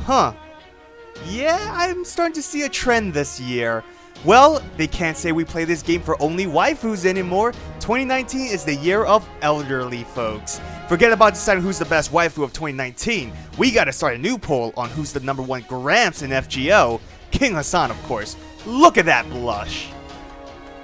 Huh. Yeah, I'm starting to see a trend this year. Well, they can't say we play this game for only waifus anymore. 2019 is the year of elderly folks. Forget about deciding who's the best waifu of 2019. We gotta start a new poll on who's the #1 Gramps in FGO. King Hassan, of course. Look at that blush.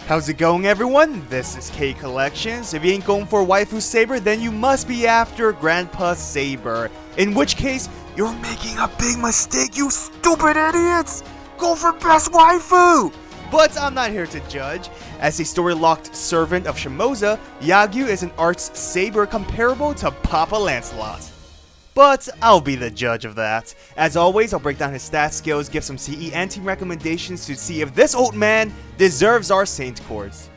How's it going, everyone? This is K Collections. If you ain't going for waifu Saber, then you must be after Grandpa Saber. In which case, you're making a big mistake, you stupid idiots! Go for best waifu! But I'm not here to judge. As a story-locked servant of Shimosa, Yagyu is an arts Saber comparable to Papa Lancelot. But I'll be the judge of that. As always, I'll break down his stats, skills, give some CE and team recommendations to see if this old man deserves our Saint Cords.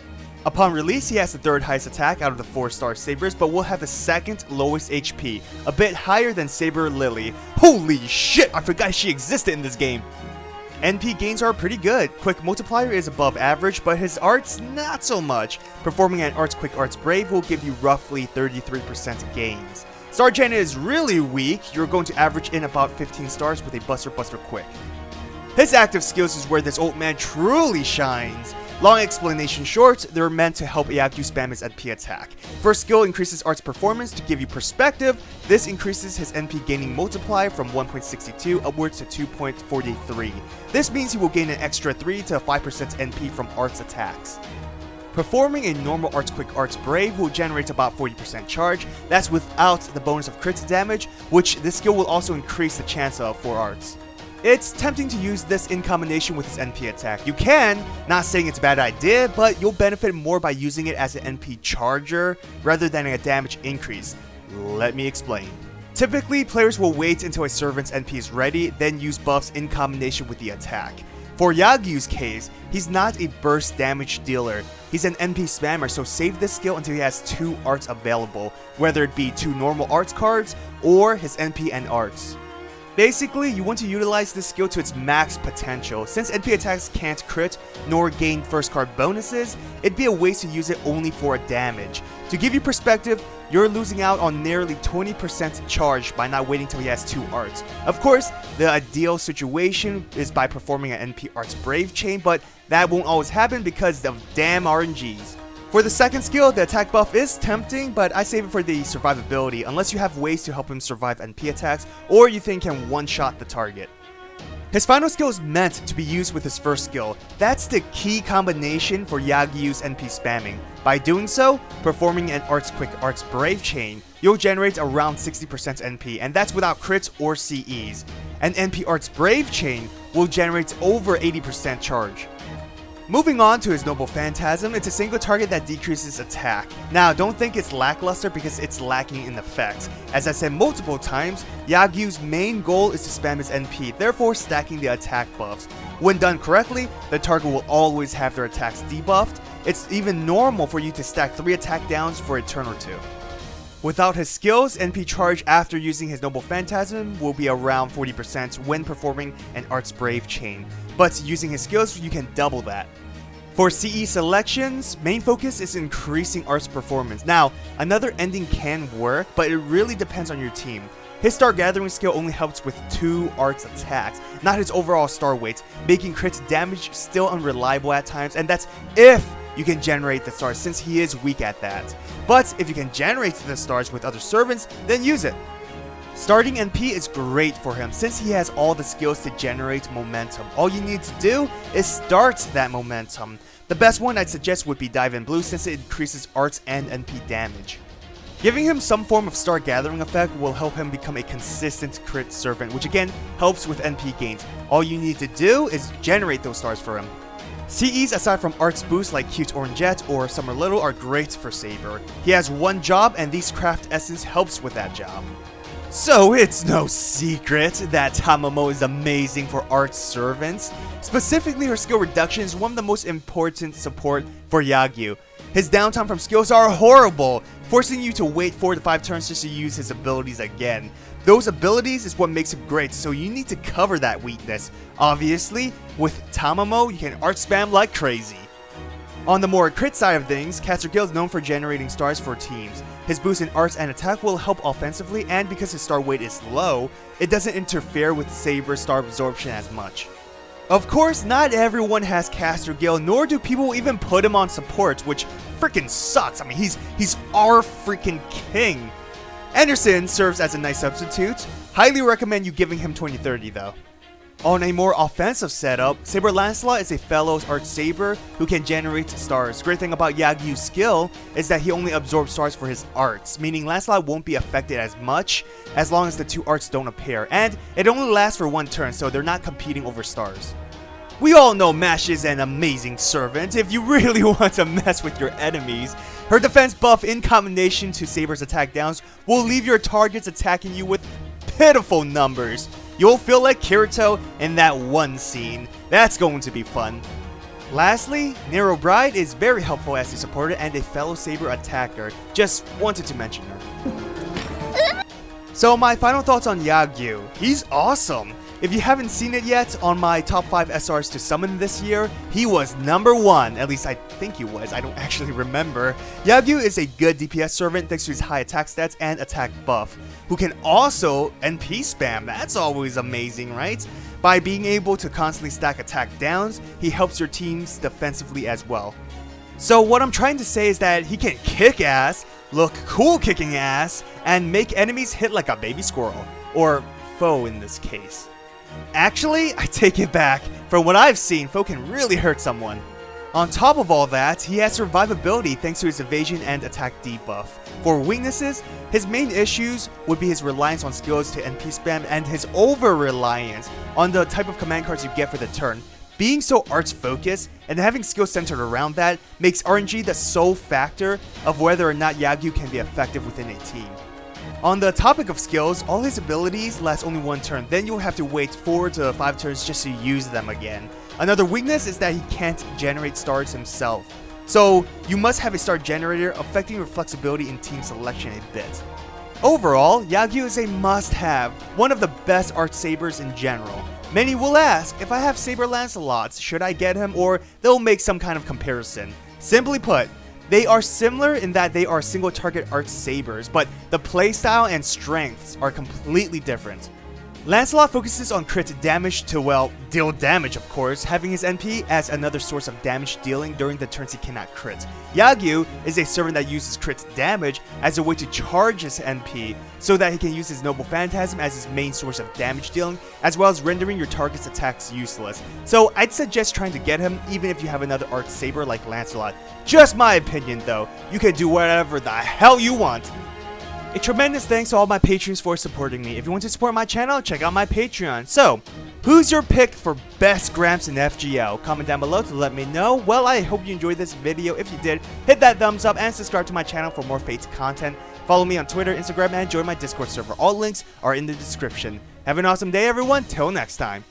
Upon release, he has the 3rd highest attack out of the 4-star Sabers, but will have the 2nd lowest HP, a bit higher than Saber Lily. Holy shit, I forgot she existed in this game! NP gains are pretty good. Quick Multiplier is above average, but his arts not so much. Performing an Arts Quick Arts Brave will give you roughly 33% gains. Star Gen is really weak. You're going to average in about 15 stars with a Buster Quick. His active skills is where this old man truly shines. Long explanation short, they're meant to help Yagyu spam his NP attack. First skill increases Art's performance to give you perspective. This increases his NP gaining multiplier from 1.62 upwards to 2.43. This means he will gain an extra 3 to 5% NP from Art's attacks. Performing a normal Arts Quick Arts Brave will generate about 40% charge. That's without the bonus of crit damage, which this skill will also increase the chance of for Arts. It's tempting to use this in combination with his NP attack. You can, not saying it's a bad idea, but you'll benefit more by using it as an NP charger rather than a damage increase. Let me explain. Typically, players will wait until a servant's NP is ready, then use buffs in combination with the attack. For Yagyu's case, he's not a burst damage dealer. He's an NP spammer, so save this skill until he has 2 arts available, whether it be 2 normal arts cards or his NP and arts. Basically, you want to utilize this skill to its max potential. Since NP attacks can't crit nor gain first card bonuses, it'd be a waste to use it only for damage. To give you perspective, you're losing out on nearly 20% charge by not waiting till he has 2 arts. Of course, the ideal situation is by performing an NP Arts Brave chain, but that won't always happen because of damn RNGs. For the second skill, the attack buff is tempting, but I save it for the survivability unless you have ways to help him survive NP attacks or you think can one-shot the target. His final skill is meant to be used with his first skill. That's the key combination for Yagyu's NP spamming. By doing so, performing an Arts Quick Arts Brave chain, you'll generate around 60% NP, and that's without crits or CEs. An NP Arts Brave chain will generate over 80% charge. Moving on to his Noble Phantasm, it's a single target that decreases attack. Now, don't think it's lackluster because it's lacking in effects. As I said multiple times, Yagyu's main goal is to spam his NP, therefore stacking the attack buffs. When done correctly, the target will always have their attacks debuffed. It's even normal for you to stack 3 attack downs for a turn or 2. Without his skills, NP charge after using his Noble Phantasm will be around 40% when performing an Arts Brave chain. But using his skills, you can double that. For CE selections, main focus is increasing Arts performance. Now, another ending can work, but it really depends on your team. His Star Gathering skill only helps with 2 Arts attacks, not his overall star weight, making crit damage still unreliable at times, and that's if you can generate the stars, since he is weak at that. But if you can generate the stars with other servants, then use it. Starting NP is great for him since he has all the skills to generate momentum. All you need to do is start that momentum. The best one I'd suggest would be Dive in Blue since it increases arts and NP damage. Giving him some form of Star Gathering effect will help him become a consistent crit servant, which again helps with NP gains. All you need to do is generate those stars for him. CEs aside from arts boosts like Cute Orange Jet or Summer Little are great for Saber. He has one job and these craft essence helps with that job. So it's no secret that Tamamo is amazing for arts servants. Specifically, her skill reduction is one of the most important support for Yagyu. His downtime from skills are horrible, forcing you to wait 4 to 5 turns just to use his abilities again. Those abilities is what makes him great, so you need to cover that weakness. Obviously, with Tamamo, you can art spam like crazy. On the more crit side of things, Caster Guild is known for generating stars for teams. his boost in arts and attack will help offensively, and because his star weight is low, it doesn't interfere with Saber's star absorption as much. Of course, not everyone has caster Gale, nor do people even put him on support, which freaking sucks. I mean, he's our freaking king. Anderson serves as a nice substitute. Highly recommend you giving him 2030 though. On a more offensive setup, Saber Lancelot is a fellow Arch Saber who can generate stars. Great thing about Yagyu's skill is that he only absorbs stars for his arts, meaning Lancelot won't be affected as much as long as the two arts don't appear, and it only lasts for one turn, so they're not competing over stars. We all know Mash is an amazing servant if you really want to mess with your enemies. Her defense buff in combination to Saber's attack downs will leave your targets attacking you with pitiful numbers. You'll feel like Kirito in that one scene. That's going to be fun. Lastly, Nero Bride is very helpful as a supporter and a fellow Saber attacker. Just wanted to mention her. So my final thoughts on Yagyu. He's awesome. If you haven't seen it yet, on my top 5 SRs to summon this year, he was number 1. At least I think he was, I don't actually remember. Yagyu is a good DPS servant thanks to his high attack stats and attack buff, who can also NP spam. That's always amazing, right? By being able to constantly stack attack downs, he helps your teams defensively as well. So what I'm trying to say is that he can kick ass, look cool kicking ass, and make enemies hit like a baby squirrel. Or foe in this case. Actually, I take it back. From what I've seen, foe can really hurt someone. On top of all that, he has survivability thanks to his evasion and attack debuff. For weaknesses, his main issues would be his reliance on skills to NP spam and his over-reliance on the type of command cards you get for the turn. Being so arts focused and having skills centered around that makes RNG the sole factor of whether or not Yagyu can be effective within a team. On the topic of skills, all his abilities last only one turn, then you'll have to wait 4 to 5 turns just to use them again. Another weakness is that he can't generate stars himself, so you must have a star generator, affecting your flexibility in team selection a bit. Overall, Yagyu is a must-have, one of the best Arch Sabers in general. Many will ask, if I have Saber Lancelots, should I get him, or they'll make some kind of comparison. Simply put, they are similar in that they are single target Arch Sabers, but the playstyle and strengths are completely different. Lancelot focuses on crit damage to, well, deal damage of course, having his NP as another source of damage dealing during the turns he cannot crit. Yagyu is a servant that uses crit damage as a way to charge his NP, so that he can use his Noble Phantasm as his main source of damage dealing, as well as rendering your target's attacks useless. So I'd suggest trying to get him even if you have another Arch Saber like Lancelot. Just my opinion though, you can do whatever the hell you want. A tremendous thanks to all my patrons for supporting me. If you want to support my channel, check out my Patreon. So, who's your pick for best Gramps in FGO? Comment down below to let me know. Well, I hope you enjoyed this video. If you did, hit that thumbs up and subscribe to my channel for more Fates content. Follow me on Twitter, Instagram, and join my Discord server. All links are in the description. Have an awesome day, everyone. Till next time.